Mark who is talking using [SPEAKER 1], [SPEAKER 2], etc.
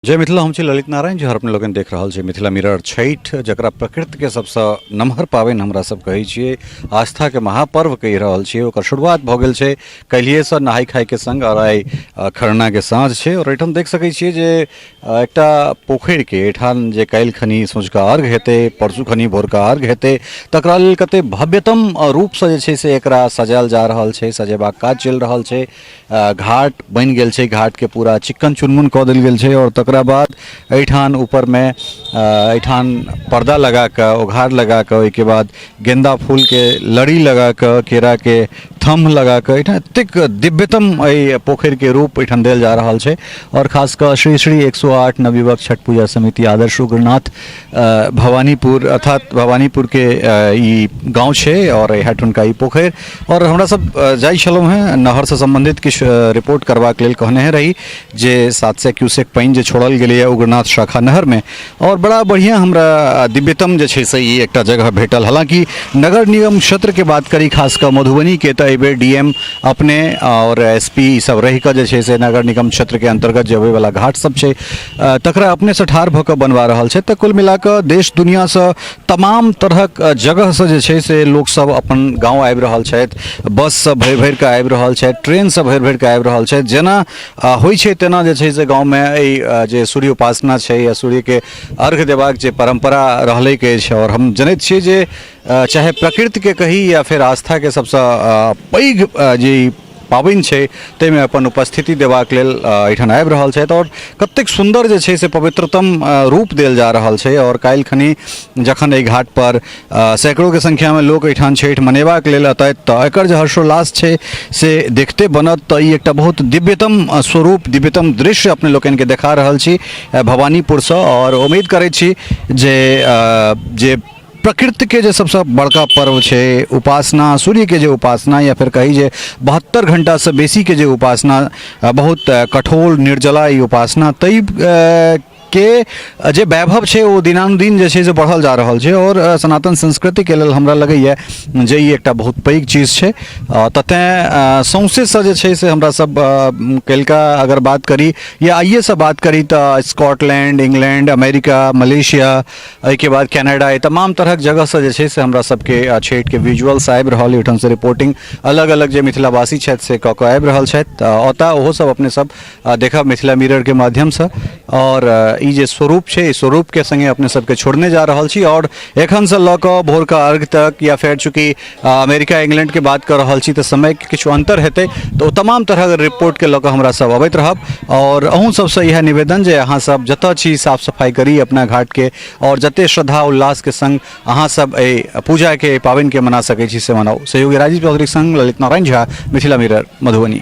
[SPEAKER 1] जय मिथिला, हम छी ललित नारायण जी। अपने लोगन देख रहल छै मिथिला मिरर छठ, जकरा प्रकृति के सबसे नमहर पावन हमरा सब कहै छियै, आस्था के महापर्व कहि रहल छियै। ओकर शुरुआत भऽ गेल छै काल्हिए से नहाय खाय के संग, और आइ खरना के साँझ छै। और एहिठाम देख सकै छियै जे एकटा पोखरि के एठान जे काल्हि खनी सँझुका अर्घ हेतै, परसू खनी भोरका अर्घ हेतै, तकरा लेल कते भव्यतम रूप से जे छै से एकरा सजायल जा रहल छै, सजेबाक काज चलि रहल छै। घाट बनि गेल छै, घाट के पूरा चिक्कन चुनमुन कऽ देल गेल छै, और तकरा बाद एठान ऊपर में एठान पर्दा लगा कर, उघार लगा कर, ओहिके बाद गेंदा फूल के लड़ी लगा कर, केरा के थम लगा कर एठान एतेक दिव्यतम एहि पोखरि के रूप एठान देल जा रहल छै। और खास कर श्री श्री 108 नवयुवक छठ पूजा समिति आदर्श उग्रनाथ भवानीपुर अर्थात भवानीपुर के ई गाँव छै, और हेठुनका ई पोखरि। और हमरा सब जाइ छलहुँ हैं नहर से संबंधित किछु रिपोर्ट करबाक लेल, कहने रही जे 700 क्यूसेक पानि जे छोड़ल गेलैए उग्रनाथ शाखा नहर में, और बड़ा बढ़िया हमरा दिव्यतम जे छै से ई एकटा जगह भेटल। हालांकि नगर निगम क्षेत्र के बात करी, खासकर मधुबनी के, तो एहिबेर डीएम अपने और एसपी सब रहि कऽ जे छै से नगर निगम क्षेत्र के अंतर्गत जे अबै वाला घाट सब छै तकरा अपने से ठाढ़ भऽ कऽ बनवा रहल छै। तऽ कुल मिला कऽ देश दुनिया से तमाम तरहक जगह से जे छै से लोक सब अपन गाँव आबि रहल छथि, बस से भरि भरि कऽ आबि रहल छथि, ट्रेन से भरि भरि कऽ आबि रहल छथि। जेना होइ छै तेना जे छै से गाँव में एहि जे सूर्य उपासना छै या सूर्य के अर्घ देबाक जे परंपरा रहलै के छै। और हम जनैत छियै जे चाहे प्रकृति के कही या फिर आस्था के सबसे पैघ जे पाबनि छै ताहिमे अपन उपस्थिति देबाक लेल एहिठाम आबि रहल छथि, और कतेक सुंदर जे छै से पवित्रतम रूप देल जा रहल छै। और काल्हि खनी जखन एहि घाट पर सैकड़ों के संख्या में लोक एहिठाम छठि मनेबाक लेल अतैथ, तऽ एकर जे हर्षोल्लास छै से देखते बनत। तऽ ई एकटा बहुत दिव्यतम स्वरूप, दिव्यतम दृश्य अपने लोकनि के देखा रहल छी भवानीपुर से। और उम्मीद करै छी जे प्रकृति के जो सबसे बड़का पर्व छै उपासना, सूर्य के जो उपासना, या फिर कही जे 72 घंटा से बेसी के जो उपासना, बहुत कठोर निर्जला ई उपासना, तई के जे वैभव छै ओ दिनानुदिन जे छै से बढ़ल जा रहल छै। और सनातन संस्कृति के लेल हमरा लगैए जे ई एकटा बहुत पैघ चीज छै। ततें सौंसे से जे छै से हमरा सब कल्हिका अगर बात करी या आइए से बात करी तऽ स्कॉटलैंड, इंग्लैंड, अमेरिका, मलेशिया, एहिके बाद कनाडा, तमाम तरहक जगह से जे छै से हमरा सबके छठि के विजुअल्स आबि रहल, ओहिठाम से रिपोर्टिंग अलग अलग जे मिथिलावासी छथि से कऽ कऽ आबि रहल छथि। ओतऽ ओहो सब अपने सब देखब मिथिला मिरर के माध्यम से। और ई जे स्वरूप छै, ई स्वरूप के संगे अपने सबके छोड़ने जा रहल छी। और एखन से लऽ कऽ भोरका अर्घ तक, या फिर चूँकि अमेरिका इंग्लैंड के बात कर रहल छी तऽ समय के किछु अंतर हेतै, तऽ ओ तमाम तरहक रिपोर्ट के लऽ कऽ हमरा सब अबैत रहब। और अहूँ सबसे यह निवेदन जे अहाँ सब जतऽ छी साफ सफाई करी अपना घाट के, और जते श्रद्धा उल्लास के संग अहाँ सब एहि पूजा के पाबनि के मना सकै छी से मनाउ। सहयोगी राजीव चौधरी संग ललित नारायण झा, मिथिला मिरर, मधुबनी।